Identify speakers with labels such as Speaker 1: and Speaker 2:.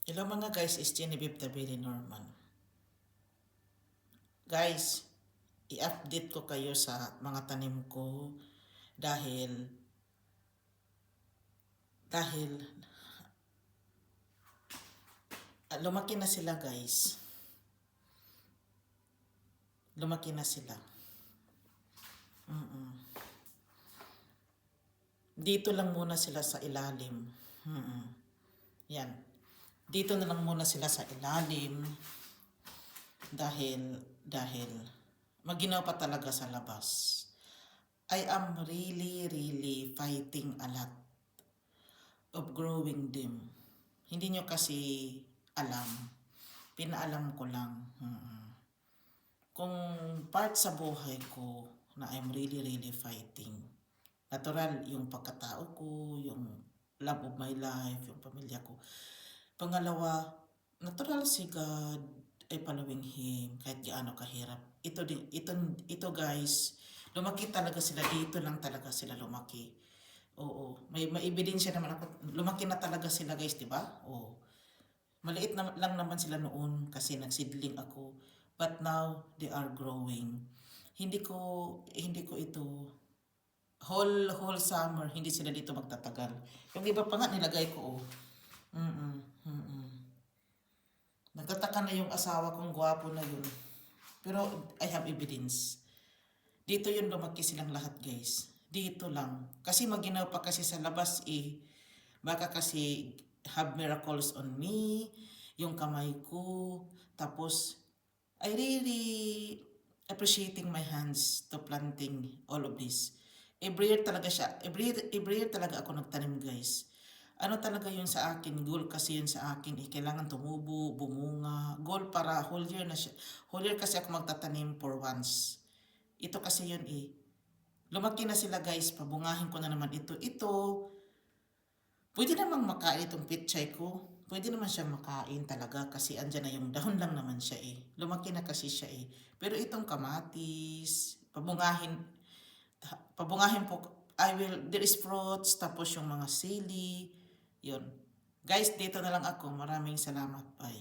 Speaker 1: Hello mga guys, is Genevieve Tabili Norman. Guys, i-update ko kayo sa mga tanim ko dahil lumaki na sila guys. Lumaki na sila. Dito lang muna sila sa ilalim. Yan. Dito na lang muna sila sa ilalim dahil maginaw pa talaga sa labas. I am really fighting a lot of growing them. Hindi nyo kasi alam. Pinaalam ko lang. Kung part sa buhay ko na I'm really fighting. Natural, yung pagkatao ko, yung love of my life, yung pamilya ko. Pangalawa, natural si God ay following Him kahit gaano kahirap. Ito guys, lumaki talaga sila dito lang talaga sila lumaki. Oo, may ebidensya naman ako. Lumaki na talaga sila guys, di ba? Oo. Maliit na lang naman sila noon kasi nagsidling ako. But now, they are growing. Hindi ko ito whole summer, hindi sila dito magtatagal. Yung iba pa nga nilagay ko, oh. Nagtataka na yung asawa kong gwapo na yun. Pero I have evidence. Dito yun lumaki silang lahat guys. Dito lang. Kasi maginaw pa kasi sa labas eh. Baka kasi have miracles on me. Yung kamay ko. Tapos I really appreciating my hands to planting all of this. Every year talaga siya. Every year talaga ako nagtanim guys. Ano talaga yun sa akin, goal kasi yun sa akin, kailangan tumubo, bumunga, goal para whole year na siya. Whole year kasi ako magtatanim for once. Ito kasi yun eh. Lumaki na sila guys, pabungahin ko na naman ito. Pwede namang makain itong pitchay ko. Pwede naman siya makain talaga kasi andyan na yung dahon lang naman siya eh. Lumaki na kasi siya eh. Pero itong kamatis, pabungahin po, there is fruits, tapos yung mga sili, yun. Guys, dito na lang ako. Maraming salamat. Bye.